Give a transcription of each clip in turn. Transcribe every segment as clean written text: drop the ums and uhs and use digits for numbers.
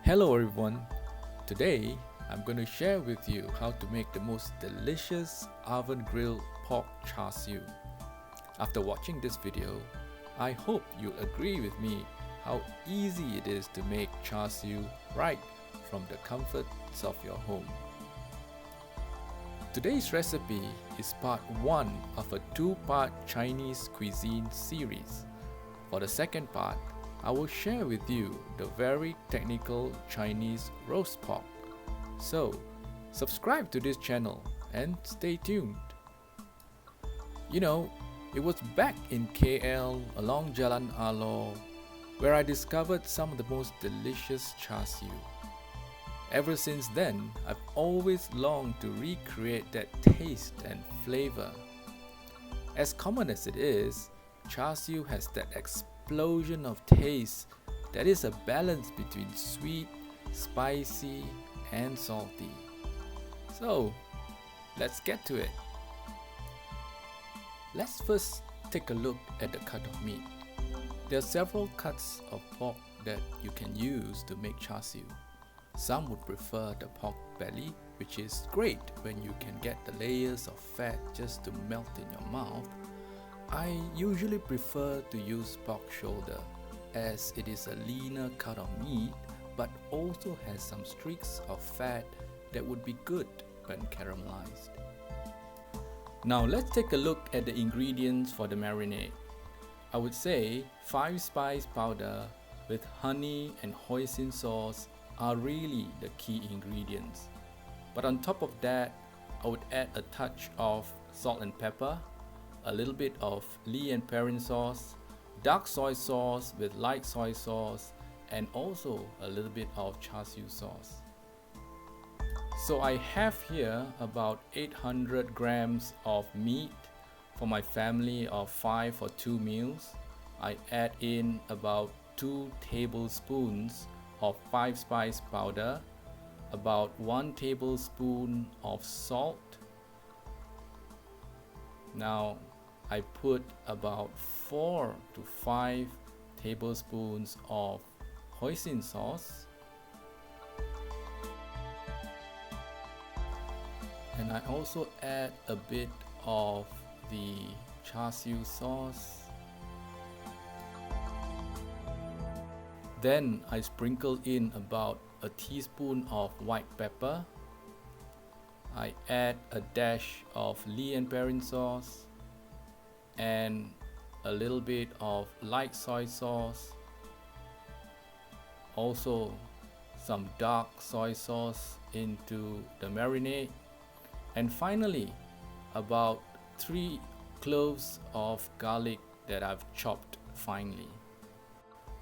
Hello everyone. Today I'm going to share with you how to make the most delicious oven grilled pork char siu. After watching this video, I hope you'll agree with me how easy it is to make char siu right from the comforts of your home. Today's recipe is part 1 of a 2-part Chinese cuisine series. For the second part, I will share with you the very technical Chinese roast pork. So, subscribe to this channel and stay tuned. You know, it was back in KL along Jalan Alor where I discovered some of the most delicious char siu. Ever since then, I've always longed to recreate that taste and flavor. As common as it is, char siu has that explosion of taste that is a balance between sweet, spicy, and salty. So, let's get to it. Let's first take a look at the cut of meat. There are several cuts of pork that you can use to make char siu. Some would prefer the pork belly, which is great when you can get the layers of fat just to melt in your mouth. I usually prefer to use pork shoulder as it is a leaner cut of meat but also has some streaks of fat that would be good when caramelized. Now let's take a look at the ingredients for the marinade. I would say 5-spice powder with honey and hoisin sauce are really the key ingredients. But on top of that, I would add a touch of salt and pepper, a little bit of Lee and Perrin sauce, dark soy sauce with light soy sauce, and also a little bit of char siu sauce. So I have here about 800 grams of meat for my family of 5 for 2 meals. I add in about 2 tablespoons of 5-spice powder, about 1 tablespoon of salt. Now I put about 4 to 5 tablespoons of hoisin sauce, and I also add a bit of the char siu sauce. Then I sprinkle in about a teaspoon of white pepper. I add a dash of Lee and Perrin sauce and a little bit of light soy sauce, also some dark soy sauce into the marinade, and finally about 3 cloves of garlic that I've chopped finely.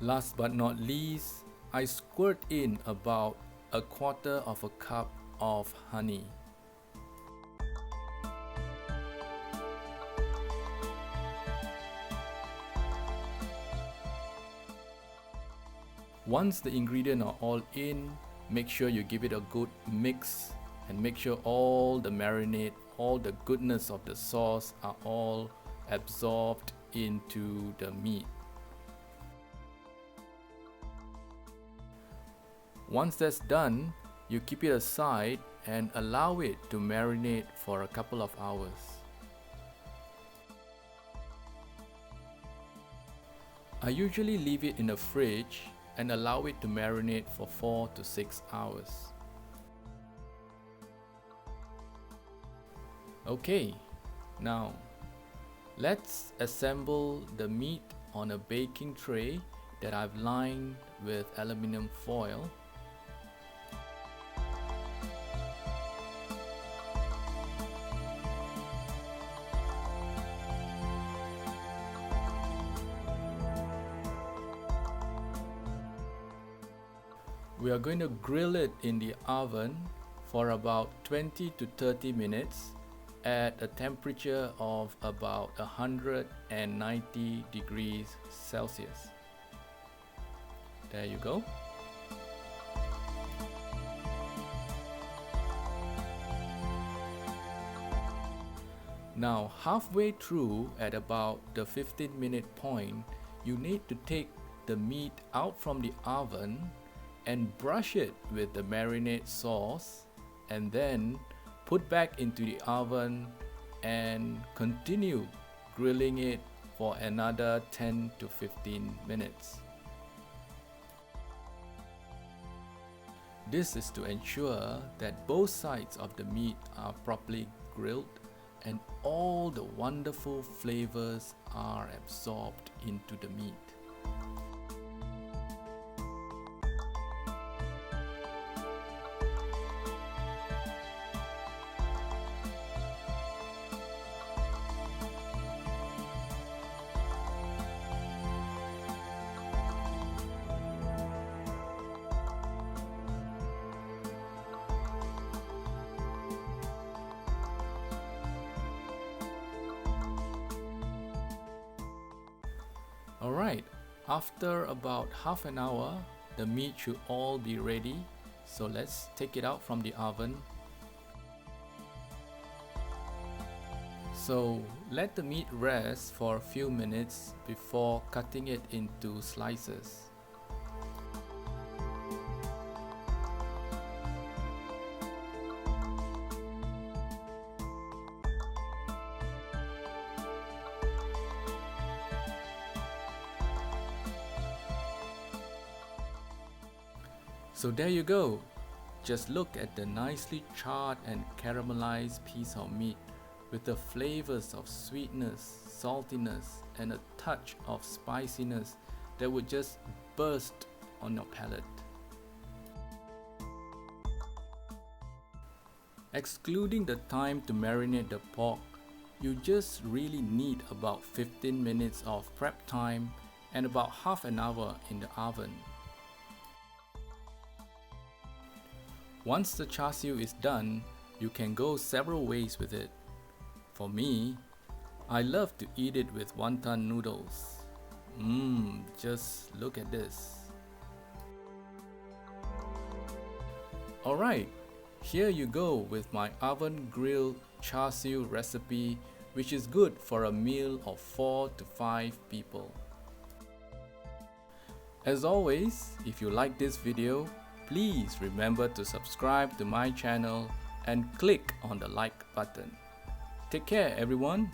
Last but not least, I squirt in about 1/4 cup of honey. Once the ingredients are all in, make sure you give it a good mix and make sure all the marinade, all the goodness of the sauce are all absorbed into the meat. Once that's done, you keep it aside and allow it to marinate for a couple of hours. I usually leave it in the fridge and allow it to marinate for 4 to 6 hours. Okay, now let's assemble the meat on a baking tray that I've lined with aluminum foil. We are going to grill it in the oven for about 20 to 30 minutes at a temperature of about 190 degrees Celsius. There you go. Now halfway through at about the 15-minute point, you need to take the meat out from the oven and brush it with the marinade sauce, and then put back into the oven and continue grilling it for another 10 to 15 minutes. This is to ensure that both sides of the meat are properly grilled and all the wonderful flavors are absorbed into the meat. Alright, after about half an hour, the meat should all be ready, so let's take it out from the oven. So let the meat rest for a few minutes before cutting it into slices. So there you go. Just look at the nicely charred and caramelized piece of meat with the flavors of sweetness, saltiness, and a touch of spiciness that would just burst on your palate. Excluding the time to marinate the pork, you just really need about 15 minutes of prep time and about half an hour in the oven. Once the char siu is done, you can go several ways with it. For me, I love to eat it with wonton noodles. Just look at this. Alright, here you go with my oven grilled char siu recipe, which is good for a meal of 4 to 5 people. As always, if you like this video, please remember to subscribe to my channel and click on the like button. Take care everyone.